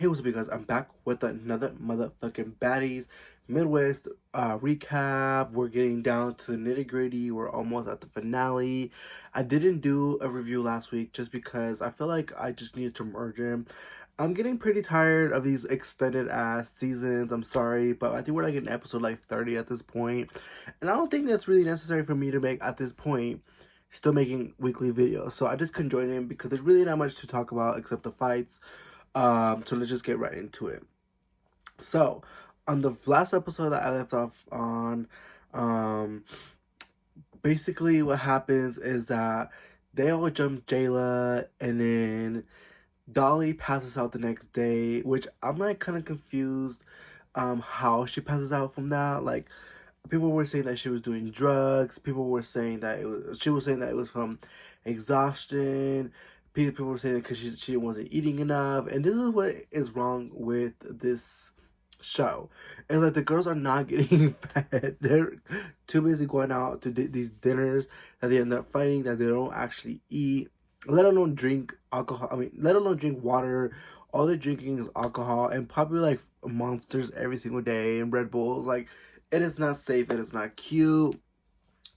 Hey, what's up, you guys? I'm back with another motherfucking Baddies Midwest recap. We're getting down to the nitty gritty. We're almost at the finale. I didn't do a review last week just because I feel like I just needed to merge in. I'm getting pretty tired of these extended ass seasons. I'm sorry, but I think we're like in episode like 30 at this point, and I don't think that's really necessary for me to make at this point. Still making weekly videos, so I just can join in because there's really not much to talk about except the fights. So let's just get right into it. So, on the last episode that I left off on, um, basically what happens is that they all jump Jela, and then Dolly passes out the next day, which I'm like kind of confused, how she passes out from that. Like, people were saying that she was doing drugs. People were saying that she was saying that it was from exhaustion. People were saying that because she wasn't eating enough. And this is what is wrong with this show. And like the girls are not getting fed. They're too busy going out to these dinners that they end up fighting, that they don't actually eat, let alone drink alcohol. I mean, let alone drink water. All they're drinking is alcohol and probably like monsters every single day and Red Bulls. Like, it is not safe. It is not cute.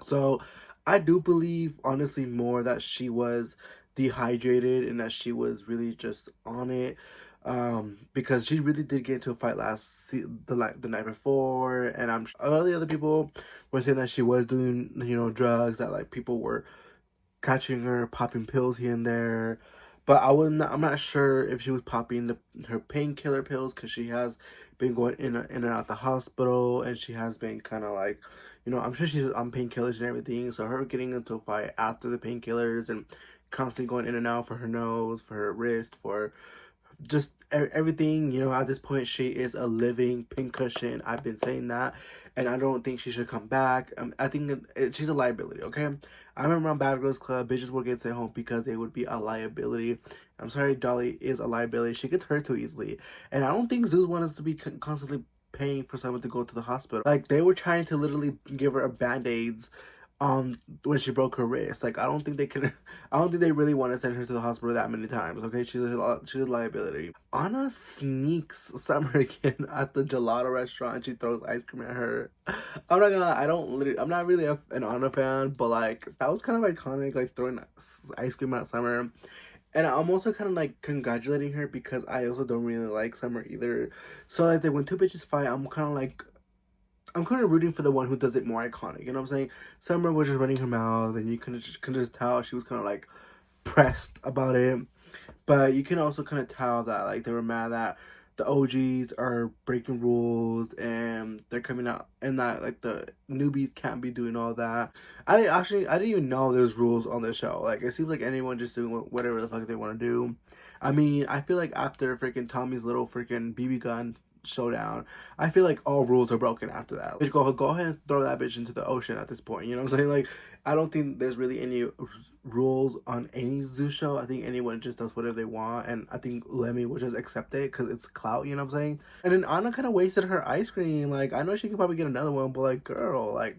So I do believe, honestly, more that she was dehydrated and that she was really just on it. Because she really did get into a fight the night before, and I'm sure all the other people were saying that she was doing, drugs, that like people were catching her popping pills here and there. But I'm not sure if she was popping her painkiller pills, because she has been going in and out the hospital, and she has been kind of like, I'm sure she's on painkillers and everything. So her getting into a fight after the painkillers and constantly going in and out for her nose, for her wrist, for just everything, at this point she is a living pincushion. I've been saying that, and I don't think she should come back. I think she's a liability. Okay, I remember on Bad Girls Club, bitches would get sent home because they would be a liability. I'm sorry, Dolly is a liability. She gets hurt too easily, and I don't think Zeus wants us to be constantly paying for someone to go to the hospital. Like, they were trying to literally give her a band-aids when she broke her wrist. Like, I don't think they can I don't think they really want to send her to the hospital that many times. Okay, she's a liability. Anna sneaks Summer again at the gelato restaurant. She throws ice cream at her. I'm not gonna lie, I'm not really an Anna fan, but like, that was kind of iconic, like throwing ice cream at Summer. And I'm also kind of like congratulating her because I also don't really like Summer either. So like, when two bitches fight, I'm kind of rooting for the one who does it more iconic. You know what I'm saying? Summer was just running her mouth, and you can just tell she was kind of like pressed about it. But you can also kind of tell that like they were mad that the OGs are breaking rules and they're coming out, and that like the newbies can't be doing all that. I didn't even know there's rules on the show. Like, it seems like anyone just doing whatever the fuck they want to do. I mean, I feel like after freaking Tommy's little freaking BB gun showdown, I feel like all rules are broken after that. Bitch, go ahead and throw that bitch into the ocean at this point. You know what I'm saying? Like, I don't think there's really any rules on any zoo show. I think anyone just does whatever they want, and I think Lemmy will just accept it because it's clout. You know what I'm saying? And then Anna kind of wasted her ice cream. Like, I know she could probably get another one, but like, girl, like,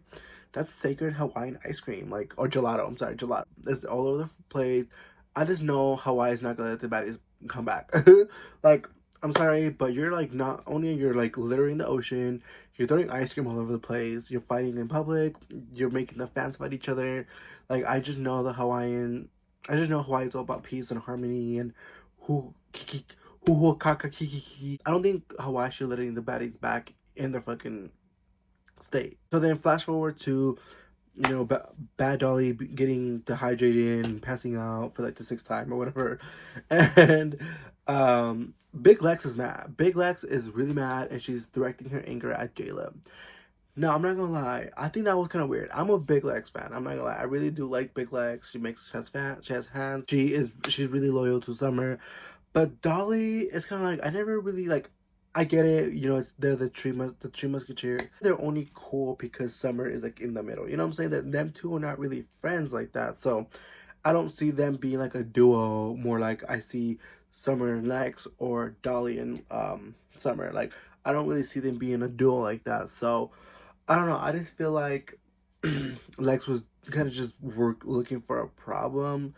that's sacred Hawaiian ice cream, like, or gelato. I'm sorry, gelato. It's all over the place. I just know Hawaii's not gonna let the baddies come back. Like, I'm sorry, but you're like, not only you're like littering the ocean, you're throwing ice cream all over the place, you're fighting in public, you're making the fans fight each other. Like, I just know Hawaii is all about peace and harmony and who kiki who kaka kiki. I don't think Hawaii should letting the baddies back in their fucking state. So then flash forward to, Bad Dolly getting dehydrated and passing out for like the sixth time or whatever. And Big Lex is mad. Big Lex is really mad, and she's directing her anger at Jela. No, I'm not gonna lie. I think that was kind of weird. I'm a Big Lex fan. I'm not gonna lie. I really do like Big Lex. She has hands. She's really loyal to Summer. But Dolly is kind of like, I never really like. I get it, it's they're the three musketeers. They're only cool because Summer is like in the middle. You know what I'm saying? That them two are not really friends like that. So I don't see them being like a duo. More like I see Summer and Lex, or Dolly and Summer. Like, I don't really see them being a duo like that. So I don't know. I just feel like Lex was kind of just looking for a problem,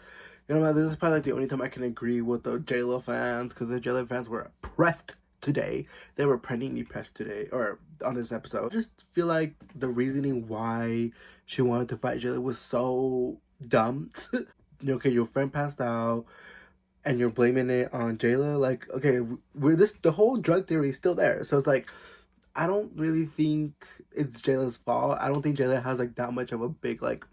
You know what? This is probably like the only time I can agree with the Jela fans, because the Jela fans were pressed today. They were printing pressed today, or on this episode. I just feel like the reasoning why she wanted to fight Jela was so dumb. Okay, your friend passed out, and you're blaming it on Jayla. Like, okay, we're this the whole drug theory is still there. So it's like, I don't really think it's Jayla's fault. I don't think Jayla has like that much of a big like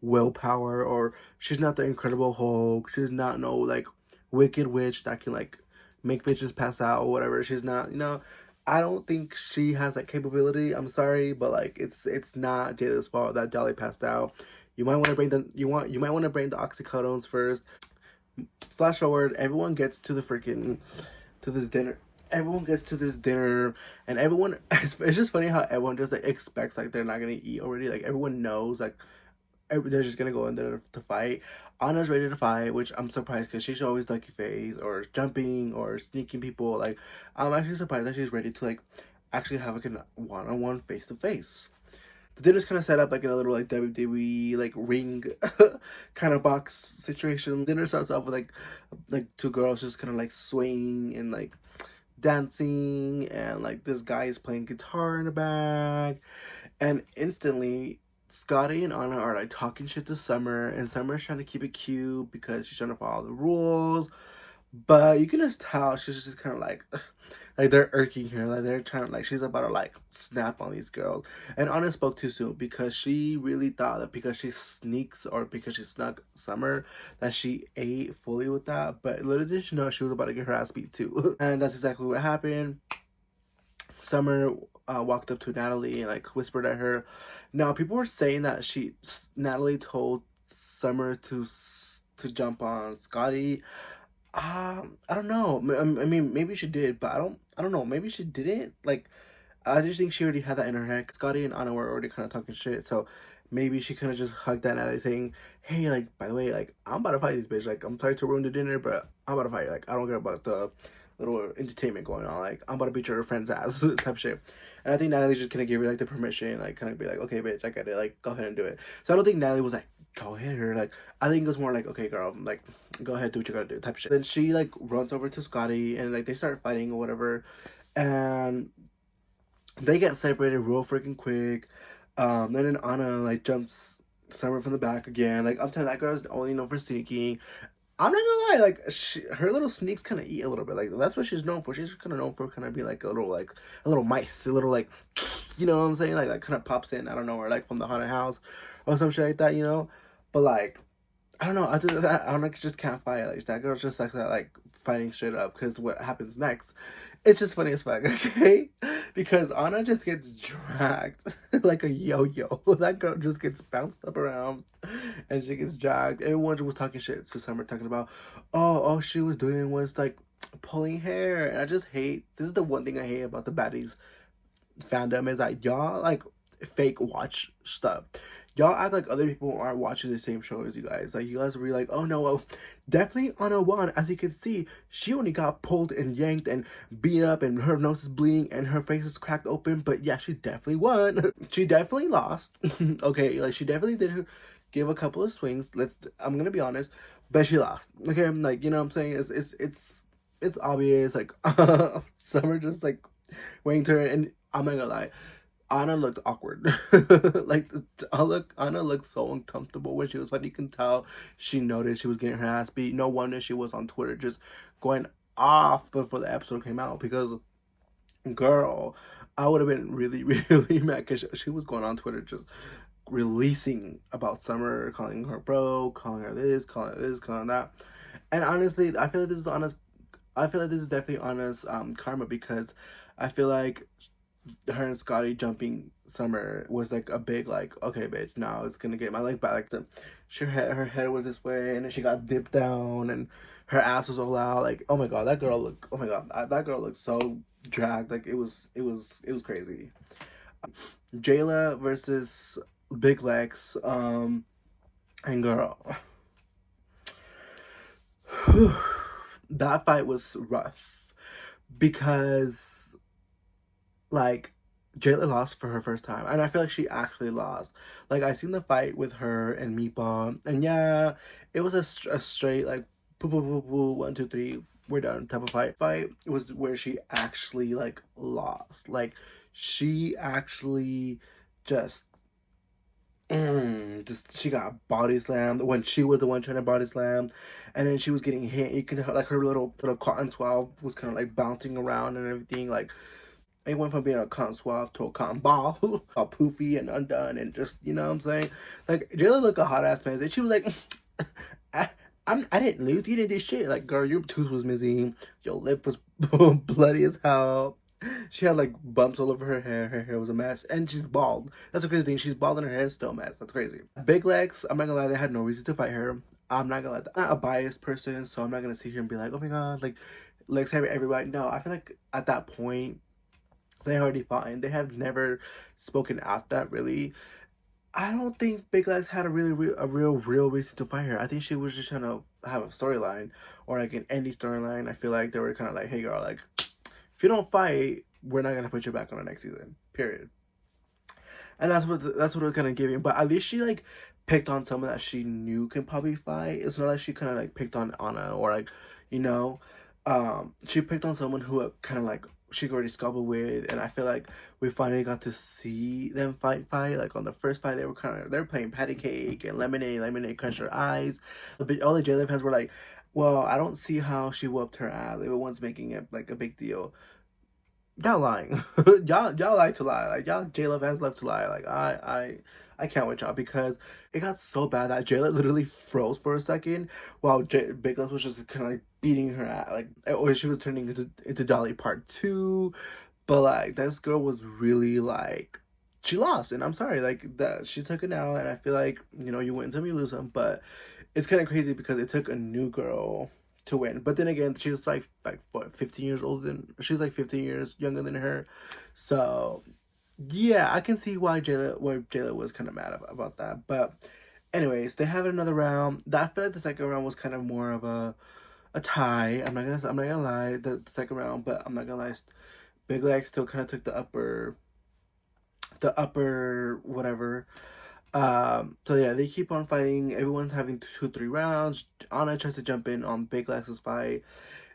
willpower, or she's not the Incredible Hulk. She's not no like wicked witch that can like make bitches pass out or whatever. She's not, you know. I don't think she has that capability. I'm sorry, but like it's not Jayla's fault that Dolly passed out. You might want to bring you might want to bring the oxycodones first. Flash forward, everyone gets to the freaking to this dinner. Everyone gets to this dinner, and everyone. It's just funny how everyone just like expects like they're not gonna eat already. Like everyone knows like they're just gonna go in there to fight. Anna's ready to fight, which I'm surprised because she's always ducky face or jumping or sneaking people. Like I'm actually surprised that she's ready to like actually have like a one-on-one face-to-face. The dinner's kind of set up like in a little like WWE like ring kind of box situation. Dinner starts off with like two girls just kind of like swaying and like dancing, and like this guy is playing guitar in the back, and instantly Scotty and Anna are like talking shit to Summer, and Summer's trying to keep it cute because she's trying to follow the rules. But you can just tell she's just kind of like they're irking her, like they're trying, like she's about to like snap on these girls. And Anna spoke too soon because she really thought that because she sneaks or because she snuck Summer that she ate fully with that. But little did she know she was about to get her ass beat too. And that's exactly what happened. Summer walked up to Natalie and like whispered at her. Now people were saying that Natalie told Summer to jump on Scotty. I don't know. I mean, maybe she did, but I don't know. Maybe she didn't. Like, I just think she already had that in her head. Scotty and Anna were already kind of talking shit, so maybe she kind of just hugged that Natalie, saying, "Hey, like, by the way, like, I'm about to fight this bitch. Like, I'm sorry to ruin the dinner, but I'm about to fight. Like, I don't care about the little entertainment going on. Like, I'm about to beat your friend's ass," type of shit. And I think Natalie just kind of gave her like the permission, like, kind of be like, "Okay, bitch, I get it. Like, go ahead and do it." So I don't think Natalie was like, "Go hit her." Like, I think it was more like, "Okay, girl, like, go ahead, do what you gotta do," type of shit. Then she like runs over to Scotty, and like they start fighting or whatever, and they get separated real freaking quick. Then Anna like jumps Summer from the back again. Like I'm telling you, that girl's only known for sneaking. I'm not gonna lie, like her little sneaks kind of eat a little bit. Like that's what she's known for. She's kind of known for kind of being like a little mice, a little like, you know what I'm saying? Like that kind of pops in. I don't know, or like from the haunted house, or some shit like that, you know. But like I don't know. Other than that, I don't know. Just can't fight. Like that girl's just like fighting straight up. Because what happens next? It's just funny as fuck. Okay, because Anna just gets dragged like a yo-yo. That girl just gets bounced up around, and she gets dragged. Everyone was talking shit. So Summer talking about, oh, all she was doing was like pulling hair. And I just hate. This is the one thing I hate about the Baddies fandom is that y'all like fake watch stuff. Y'all act like other people aren't watching the same show as you guys. Like you guys will be like, oh no, well, definitely Anna won. As you can see, she only got pulled and yanked and beat up, and her nose is bleeding and her face is cracked open. But yeah, she definitely won. She definitely lost. Okay, like she definitely did her give a couple of swings. I'm gonna be honest, but she lost. Okay, I'm like, you know what I'm saying? It's obvious. Like Summer just like waiting to her, and I'm not gonna lie, Anna looked awkward. Like Anna looked so uncomfortable when she was fighting. You can tell she noticed she was getting her ass beat. No wonder she was on Twitter just going off before the episode came out, because girl, I would have been really really mad because she was going on Twitter just releasing about Summer, calling her bro, calling her this, calling her this, calling her that. And honestly, I feel like this is honest. I feel like this is definitely honest karma, because I feel like her and Scotty jumping Summer was like a big like, okay bitch, now it's gonna get my leg back. Like her head was this way, and then she got dipped down, and her ass was all out. Like, oh my god, that girl looked, oh my god, that girl looked so dragged. Like it was crazy. Jela versus Big Lex, and girl, that fight was rough because like Jela lost for her first time, and I feel like she actually lost. Like I seen the fight with her and Meatball, and yeah, it was a straight like poo poo poo poo 1 2 3 we're done type of fight. Fight was where she actually like lost. Like she actually just just she got body slammed when she was the one trying to body slam, and then she was getting hit. You can like her little cotton swab was kind of like bouncing around and everything. Like it went from being a cotton swab to a cotton ball, all poofy and undone, and just you know what I'm saying. Like Jayla looked a hot ass man. And she was like, I didn't lose. You didn't do shit. Like girl, your tooth was missing. Your lip was bloody as hell. She had like bumps all over her hair. Her hair was a mess, and she's bald. That's the crazy thing. She's bald and her hair's still a mess. That's crazy. Big Lex. I'm not gonna lie. They had no reason to fight her. I'm not gonna lie. I'm not a biased person, so I'm not gonna sit here and be like, oh my god, like Lex everybody. No, I feel like at that point they already fought and they have never spoken out that really. I don't think Big Lex had a real reason to fight her. I think she was just trying to have a storyline or like an indie storyline. I feel like they were kind of like, hey girl, like if you don't fight, we're not gonna put you back on the next season. Period. And that's what it kind of giving. But at least she like picked on someone that she knew can probably fight. It's not like she kind of like picked on Anna or like, you know, she picked on someone who kind of like she already scuffled with, and I feel like we finally got to see them fight. Like on the first fight, they were playing patty cake and lemonade crunched her eyes. But all the Jalen fans were like, "Well, I don't see how she whooped her ass." They were once making it like a big deal. Y'all lying. y'all like to lie. Like y'all Jayla fans love to lie. Like I can't with y'all because it got so bad that Jayla literally froze for a second while Big Lex was just kind of like beating her at like or she was turning into Dolly Part 2. But like this girl was really like she lost and I'm sorry like that she took it now and I feel like you know you win some you lose some but it's kind of crazy because it took a new girl to win. But then again, she was like what 15 years older than she's like 15 years younger than her. So yeah, I can see why Jayla was kind of mad about that. But anyways, they have another round. I feel like the second round was kind of more of a tie. I'm not gonna lie the second round, but I'm not gonna lie. Big Leg still kind of took the upper whatever. So yeah, they keep on fighting. Everyone's having 2 3 rounds. Anna tries to jump in on Big Lex's fight,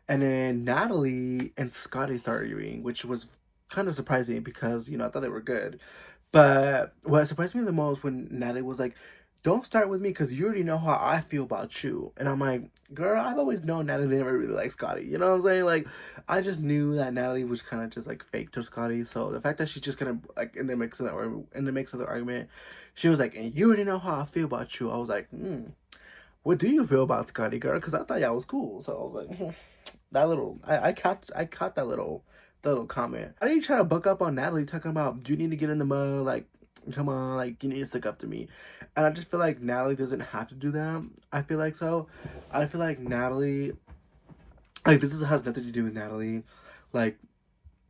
and then Natalie and Scotty start arguing, which was kind of surprising because you know I thought they were good. But what surprised me the most when Natalie was like, "Don't start with me because you already know how I feel about you," and I'm like, "Girl, I've always known Natalie never really liked Scotty." You know what I'm saying? Like, I just knew that Natalie was kind of just like fake to Scotty. So the fact that she just kind of like in the mix of the argument, she was like, "And you already know how I feel about you." I was like, what do you feel about Scotty, girl? Because I thought y'all was cool. So I was like, that little, I caught that little comment. I didn't try to buck up on Natalie talking about, do you need to get in the mud? Like, come on, like, you need to stick up to me. And I just feel like Natalie doesn't have to do that. I feel like so. I feel like Natalie, like, has nothing to do with Natalie. Like,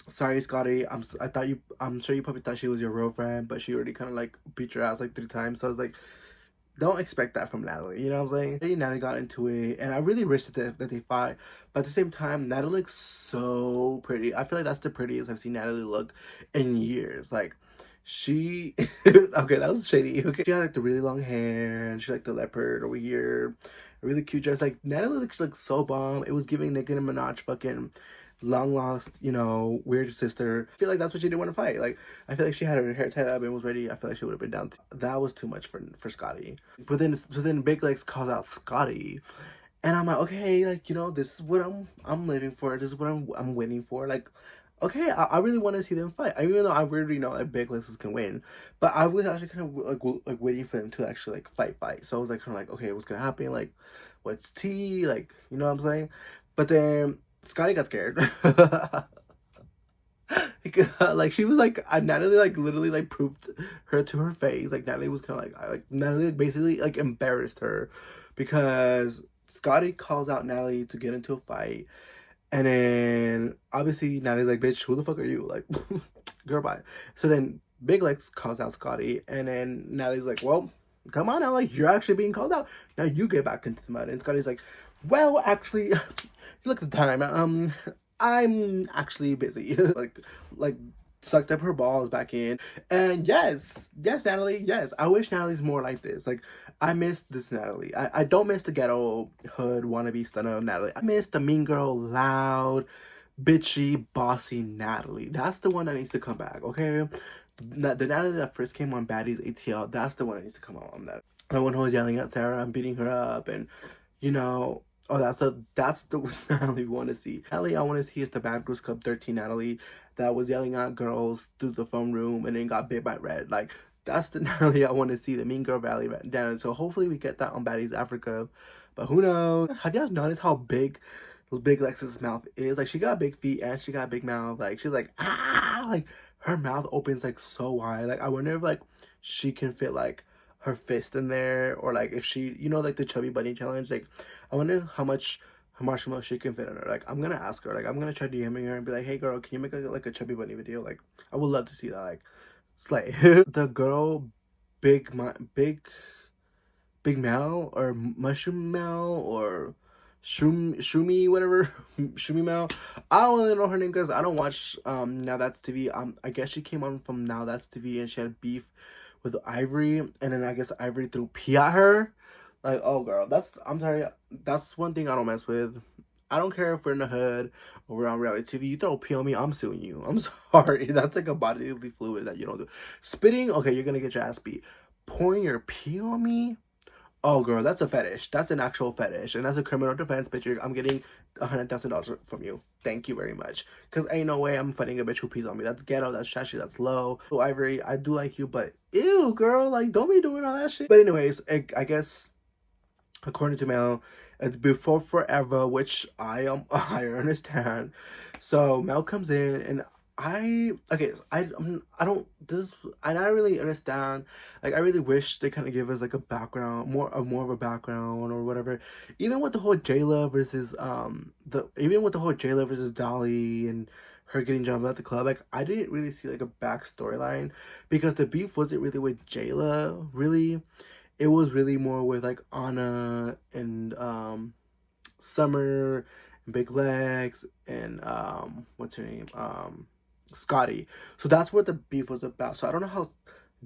sorry, Scotty. I'm sure you probably thought she was your real friend, but she already kind of like beat your ass like 3 times. So I was like, don't expect that from Natalie. You know what I'm saying? Natalie got into it, and I really wish that they fight. But at the same time, Natalie looks so pretty. I feel like that's the prettiest I've seen Natalie look in years. Like, she... okay, that was shady. Okay, she had, like, the really long hair, and she, like, the leopard over here. A really cute dress. Like, Natalie looks, like, so bomb. It was giving Nicki Minaj fucking long lost, you know, weird sister. I feel like that's what she didn't want to fight. Like, I feel like she had her hair tied up and was ready. I feel like she would have been down. That was too much for Scotty. But then, so then Big Legs calls out Scotty, and I'm like, okay, like you know, this is what I'm living for. This is what I'm waiting for. Like, okay, I really want to see them fight. I even though I already know that Big Legs can win, but I was actually kind of like waiting for them to actually like fight. So I was like kind of like, okay, what's gonna happen? Like, what's tea? Like, you know what I'm saying? But then Scotty got scared. Like she was like Natalie like literally like proved her to her face. Like Natalie was kind of like Natalie basically like embarrassed her because Scotty calls out Natalie to get into a fight, and then obviously Natalie's like, "Bitch, who the fuck are you?" Like, girl, bye. So then Big Lex calls out Scotty, and then Natalie's like, "Well, come on now, like you're actually being called out. Now you get back into the mud." And Scotty's like, "Well, actually, look at the time. I'm actually busy." like sucked up her balls back in. And yes, Natalie, yes. I wish Natalie's more like this. Like, I miss this Natalie. I don't miss the ghetto hood wannabe stunner Natalie. I miss the mean girl, loud, bitchy, bossy Natalie. That's the one that needs to come back, okay? The Natalie that first came on Baddies ATL, that's the one that needs to come out on that. The one who was yelling at Sarah and beating her up, and you know, oh, that's the Natalie we want to see. Natalie I want to see is the Bad Girls Club 13 Natalie that was yelling at girls through the phone room and then got bit by Red. Like, that's the Natalie I want to see, the Mean Girl Valley Natalie. So hopefully we get that on Baddies Africa, but who knows? Have you guys noticed how Big Lex's mouth is? Like, she got big feet and she got a big mouth. Like, she's like, ah, like her mouth opens like so wide. Like, I wonder if like she can fit like her fist in there, or like if she, like the chubby bunny challenge. Like, I wonder how much marshmallow she can fit in her. Like, I'm gonna ask her. Like, I'm gonna try DMing her and be like, hey girl, can you make like a chubby bunny video? Like, I would love to see that. Like, slay. The girl, Big Mal or Mushroom Mal or Shumi, whatever. Shumi Mal. I don't really know her name because I don't watch Now That's TV. I guess she came on from Now That's TV and she had beef with Ivory, and then I guess Ivory threw pee at her. Like, oh girl, I'm sorry, that's one thing I don't mess with. I don't care if we're in the hood or we're on reality TV. You throw pee on me, I'm suing you. I'm sorry. That's like a bodily fluid that you don't do. Spitting, okay, you're gonna get your ass beat. Pouring your pee on me, oh girl, that's a fetish. That's an actual fetish, and that's a criminal defense, bitch. I'm getting $100,000 from you. Thank you very much. Cause ain't no way I'm fighting a bitch who pees on me. That's ghetto. That's trashy. That's low. So Ivory, I do like you, but ew, girl, like don't be doing all that shit. But anyways, I guess according to Mel, it's before forever, which I understand. So Mel comes in and I don't this and I really understand. Like, I really wish they kind of give us like a background, more of a background or whatever. Even with the whole Jela versus Dolly and her getting jumped at the club, like I didn't really see like a back storyline because the beef wasn't really with Jela, really. It was really more with like Ahna and Summer and Big Lex and what's her name? Scotty. So that's what the beef was about. So I don't know how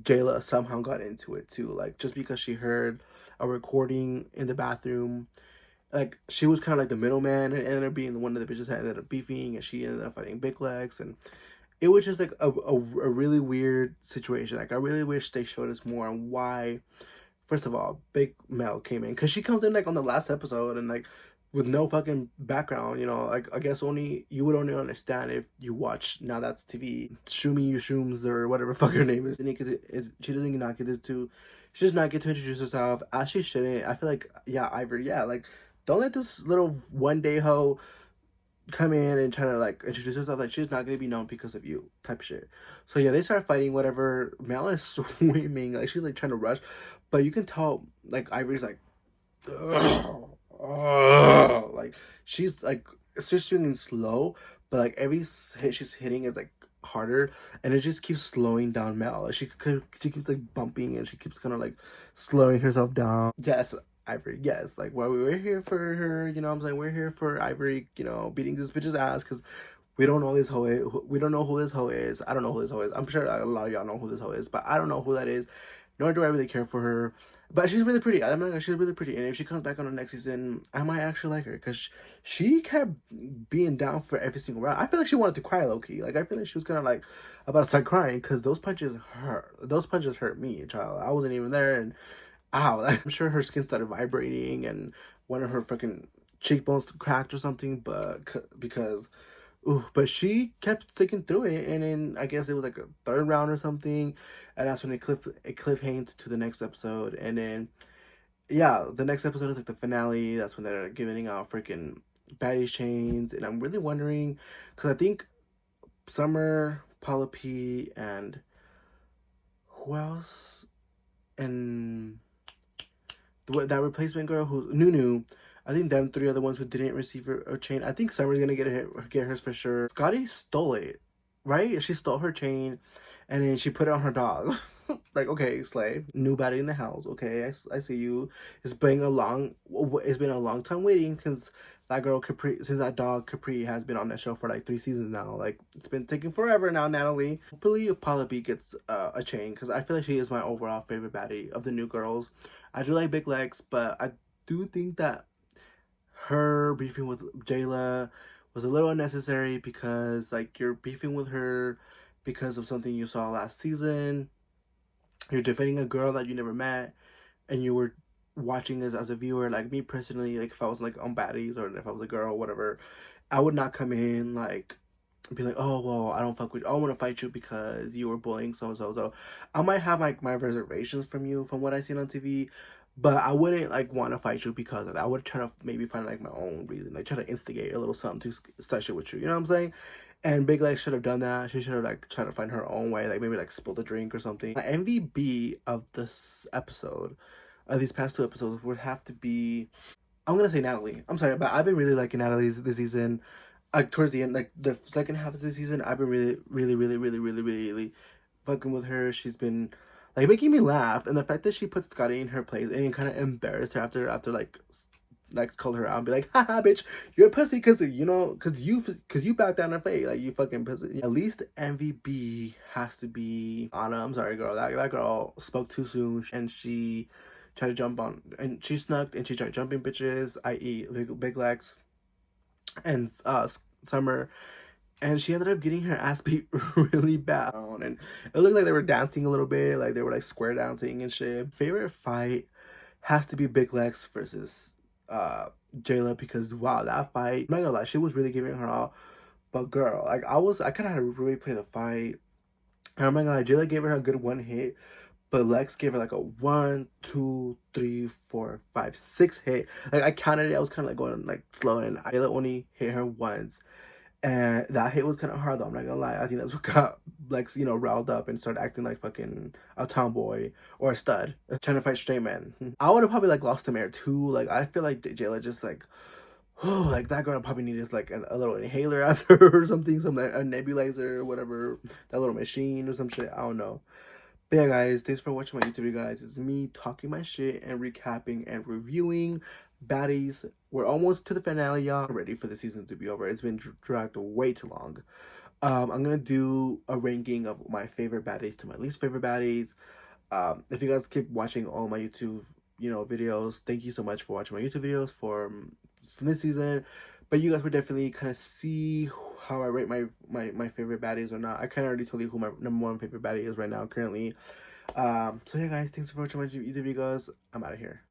Jayla somehow got into it too. Like, just because she heard a recording in the bathroom, like she was kind of like the middleman and ended up being the one of the bitches that ended up beefing, and she ended up fighting Big Lex, and it was just like a really weird situation. Like, I really wish they showed us more on why. First of all, Big Mel came in because she comes in like on the last episode and like with no fucking background. Like, I guess you would only understand if you watch Now That's TV. Shumi Shooms or whatever fuck her name is. She doesn't not get to. She does not get to introduce herself as she shouldn't. I feel like, yeah, Ivory, yeah, like don't let this little one day hoe come in and try to like introduce herself. Like, she's not gonna be known because of you type shit. So yeah, they start fighting, whatever. Mel is swimming, like she's like trying to rush, but you can tell like Ivory's like ugh, ugh. Like, she's like, it's just swinging slow, but like every hit she's hitting is like harder, and it just keeps slowing down Mel. Like, she keeps like bumping, and she keeps kind of like slowing herself down. Yes, Ivory, yes. Like, well, we're here for her, what I'm saying? We're here for Ivory, beating this bitch's ass, because we don't know this hoe is. We don't know who this hoe is. I don't know who this hoe is. I'm sure a lot of y'all know who this hoe is, but I don't know who that is. Nor do I really care for her. But she's really pretty. I'm not gonna, she's really pretty. And if she comes back on the next season, I might actually like her. Because she kept being down for every single round. I feel like she wanted to cry low-key. Like, I feel like she was kind of like about to start crying. Because those punches hurt. Those punches hurt me, child. I wasn't even there. And ow. I'm sure her skin started vibrating. And one of her freaking cheekbones cracked or something. Because... Ooh, but she kept sticking through it, and then I guess it was like a third round or something, and that's when it cliffhanged to the next episode, and then yeah, the next episode is like the finale. That's when they're giving out freaking baddies chains, and I'm really wondering because I think Summer, Paula P, and who else, and that replacement girl who Nunu. I think them three are the ones who didn't receive her chain. I think Summer's gonna get hers for sure. Scotty stole it, right? She stole her chain, and then she put it on her dog. Like, okay, slay, new baddie in the house. Okay, I see you. It's been a long time waiting since that girl Capri, since that dog Capri has been on that show for like 3 seasons now. Like it's been taking forever now, Natalie. Hopefully Paula B gets a chain because I feel like she is my overall favorite baddie of the new girls. I do like Big Lex, but I do think that her beefing with Jela was a little unnecessary because like you're beefing with her because of something you saw last season. You're defending a girl that you never met, and you were watching this as a viewer. Like me personally, like if I was like on Baddies or if I was a girl, whatever, I would not come in like be like, oh well, I don't fuck with you. I want to fight you because you were bullying so and so. So I might have like my reservations from you from what I seen on TV, but I wouldn't like want to fight you because of that. I would try to maybe find like my own reason, like try to instigate a little something to start shit with you. You know what I'm saying? And Big Legs should have done that. She should have like tried to find her own way, like maybe like spill a drink or something. My MVP of this episode, of these past 2 episodes, would have to be, I'm gonna say Natalie. I'm sorry, but I've been really liking Natalie this season. Like towards the end, like the second half of the season, I've been really fucking with her. She's been like making me laugh, and the fact that she put Scotty in her place and kind of embarrassed her after like Lex called her out and be like, haha, bitch, you're a pussy because you backed down her face, like you fucking pussy. At least MVP has to be Ahna. I'm sorry, girl. That girl spoke too soon, and she tried to jump on, and she snuck, and she tried jumping bitches, i.e. Big Lex and Summer, and she ended up getting her ass beat really bad. And it looked like they were dancing a little bit, like they were like square dancing and shit. Favorite fight has to be Big Lex versus Jela because wow, that fight, I'm not gonna lie, she was really giving her all. But girl, like I kind of had to replay the fight. And I'm not gonna lie, Jela gave her a good one hit, but Lex gave her like a 1, 2, 3, 4, 5, 6 hit. Like I counted it, I was kind of like going like slow, and Jela only hit her once. And that hit was kind of hard though, I'm not gonna lie. I think that's what got Lex, riled up and started acting like fucking a tomboy or a stud, trying to fight straight men. I would have probably like lost him air too. Like I feel like Jayla just like, oh, like that girl probably needed like a little inhaler after her or something, some like, a nebulizer or whatever, that little machine or some shit. I don't know. But yeah, guys, thanks for watching my YouTube video, guys. It's me talking my shit and recapping and reviewing Baddies. We're almost to the finale, y'all. Ready for the season to be over. It's been dragged way too long. I'm gonna do a ranking of my favorite baddies to my least favorite baddies. If you guys keep watching all my YouTube, videos, thank you so much for watching my YouTube videos from this season. But you guys would definitely kind of see how I rate my favorite baddies or not. I kind of already told you who my #1 favorite baddie is right now, currently. So yeah, guys, thanks for watching my YouTube videos. I'm out of here.